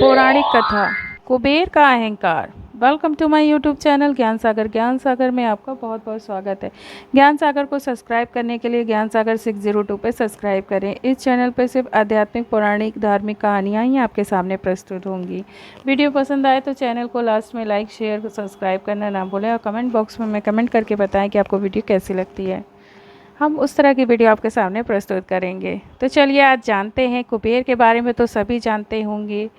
पौराणिक कथा कुबेर का अहंकार। Welcome to my YouTube channel Gyan Sagar. ज्ञान सागर में आपका बहुत बहुत स्वागत है। ज्ञान सागर को सब्सक्राइब करने के लिए ज्ञान सागर 602 पे सब्सक्राइब करें। इस चैनल पर सिर्फ आध्यात्मिक, पौराणिक, धार्मिक कहानियाँ ही आपके सामने प्रस्तुत होंगी। वीडियो पसंद आए तो चैनल को लास्ट में लाइक, शेयर, सब्सक्राइब करना ना भूलें और कमेंट बॉक्स में कमेंट करके बताएँ कि आपको वीडियो कैसी लगती है। हम उस तरह की वीडियो आपके सामने प्रस्तुत करेंगे। तो चलिए आज जानते हैं। कुबेर के बारे में तो सभी जानते होंगे,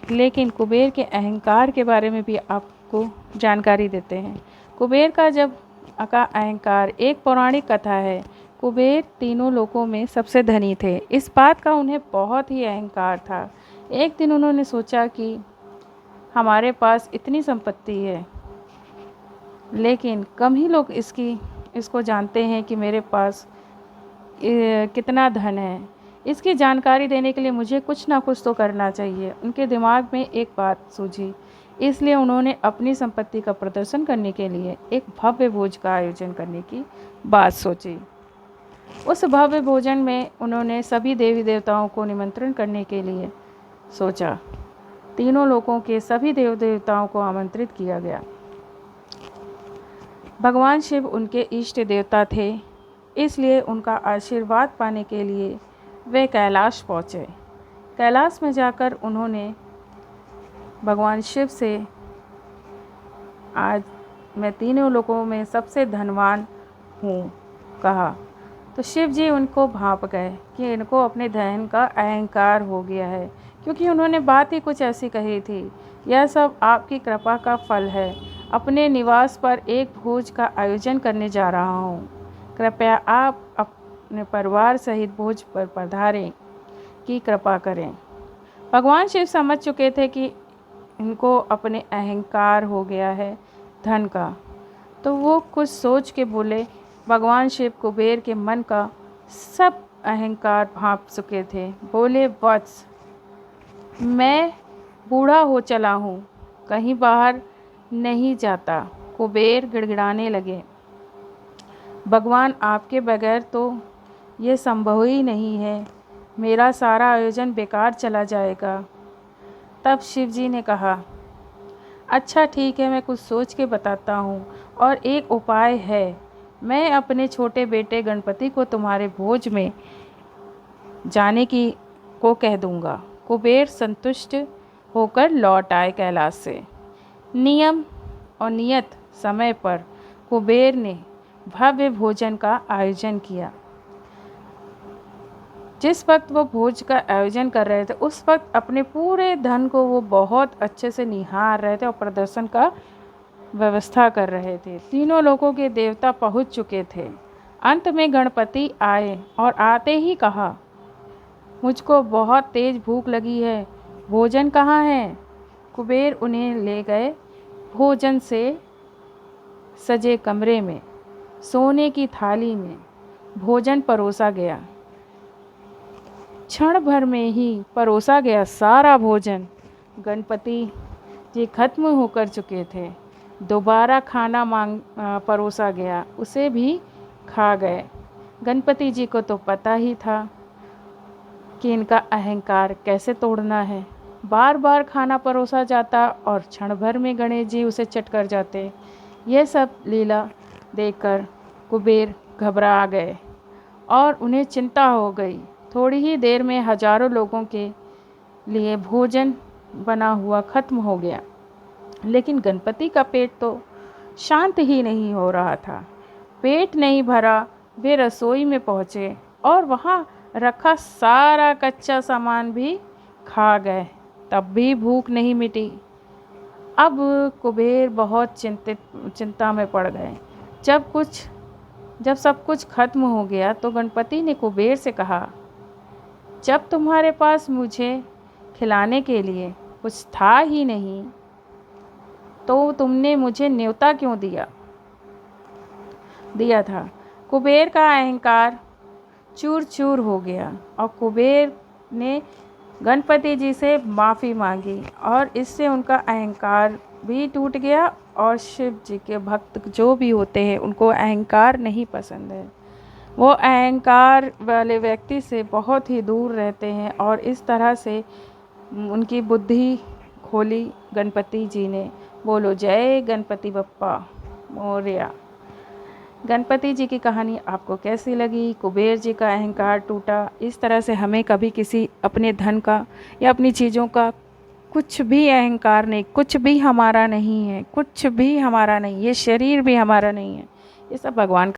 लेकिन कुबेर के अहंकार के बारे में भी आपको जानकारी देते हैं। कुबेर का अहंकार एक पौराणिक कथा है। कुबेर तीनों लोकों में सबसे धनी थे। इस बात का उन्हें बहुत ही अहंकार था। एक दिन उन्होंने सोचा कि हमारे पास इतनी संपत्ति है, लेकिन कम ही लोग इसको जानते हैं कि मेरे पास कितना धन है। इसकी जानकारी देने के लिए मुझे कुछ ना कुछ तो करना चाहिए। उनके दिमाग में एक बात सूझी, इसलिए उन्होंने अपनी संपत्ति का प्रदर्शन करने के लिए एक भव्य भोज का आयोजन करने की बात सोची। उस भव्य भोजन में उन्होंने सभी देवी देवताओं को निमंत्रण करने के लिए सोचा। तीनों लोकों के सभी देव देवताओं को आमंत्रित किया गया। भगवान शिव उनके इष्ट देवता थे, इसलिए उनका आशीर्वाद पाने के लिए वे कैलाश पहुँचे। कैलाश में जाकर उन्होंने भगवान शिव से, आज मैं तीनों लोकों में सबसे धनवान हूँ, कहा। तो शिव जी उनको भांप गए कि इनको अपने धन का अहंकार हो गया है, क्योंकि उन्होंने बात ही कुछ ऐसी कही थी। यह सब आपकी कृपा का फल है। अपने निवास पर एक भोज का आयोजन करने जा रहा हूँ। कृपया आप अपने परिवार सहित भोज पर पधारें की कृपा करें। भगवान शिव समझ चुके थे कि इनको अपने अहंकार हो गया है धन का, तो वो कुछ सोच के बोले। भगवान शिव कुबेर के मन का सब अहंकार भांप चुके थे। बोले, वत्स, मैं बूढ़ा हो चला हूँ, कहीं बाहर नहीं जाता। कुबेर गिड़गिड़ाने लगे, भगवान आपके बगैर तो ये संभव ही नहीं है। मेरा सारा आयोजन बेकार चला जाएगा। तब शिव जी ने कहा, अच्छा ठीक है, मैं कुछ सोच के बताता हूँ। और एक उपाय है, मैं अपने छोटे बेटे गणपति को तुम्हारे भोज में जाने को कह दूँगा। कुबेर संतुष्ट होकर लौट आए कैलाश से। नियम और नियत समय पर कुबेर ने भव्य भोजन का आयोजन किया। जिस वक्त वो भोज का आयोजन कर रहे थे, उस वक्त अपने पूरे धन को वो बहुत अच्छे से निहार रहे थे और प्रदर्शन का व्यवस्था कर रहे थे। तीनों लोगों के देवता पहुंच चुके थे। अंत में गणपति आए और आते ही कहा, मुझको बहुत तेज भूख लगी है, भोजन कहाँ है? कुबेर उन्हें ले गए। भोजन से सजे कमरे में सोने की थाली में भोजन परोसा गया। क्षण भर में ही परोसा गया सारा भोजन। गणपति जी खत्म होकर चुके थे। दोबारा खाना परोसा गया, उसे भी खा गए। गणपति जी को तो पता ही था कि इनका अहंकार कैसे तोड़ना है। बार बार खाना परोसा जाता और क्षण भर में गणेश जी उसे चट कर जाते। यह सब लीला देखकर कुबेर घबरा गए और उन्हें चिंता हो गई। थोड़ी ही देर में हजारों लोगों के लिए भोजन बना हुआ खत्म हो गया, लेकिन गणपति का पेट तो शांत ही नहीं हो रहा था। पेट नहीं भरा, वे रसोई में पहुँचे और वहाँ रखा सारा कच्चा सामान भी खा गए, तब भी भूख नहीं मिटी। अब कुबेर बहुत चिंता में पड़ गए। जब सब कुछ खत्म हो गया तो गणपति ने कुबेर से कहा, जब तुम्हारे पास मुझे खिलाने के लिए कुछ था ही नहीं, तो तुमने मुझे न्योता क्यों दिया था? कुबेर का अहंकार चूर चूर हो गया और कुबेर ने गणपति जी से माफ़ी मांगी और इससे उनका अहंकार भी टूट गया। और शिव जी के भक्त जो भी होते हैं, उनको अहंकार नहीं पसंद है। वो अहंकार वाले व्यक्ति से बहुत ही दूर रहते हैं और इस तरह से उनकी बुद्धि खोली गणपति जी ने। बोलो जय गणपति बप्पा मोरया। गणपति जी की कहानी आपको कैसी लगी? कुबेर जी का अहंकार टूटा। इस तरह से हमें कभी किसी अपने धन का या अपनी चीज़ों का कुछ भी अहंकार नहीं, कुछ भी हमारा नहीं है, कुछ भी हमारा नहीं, ये शरीर भी हमारा नहीं है, ये सब भगवान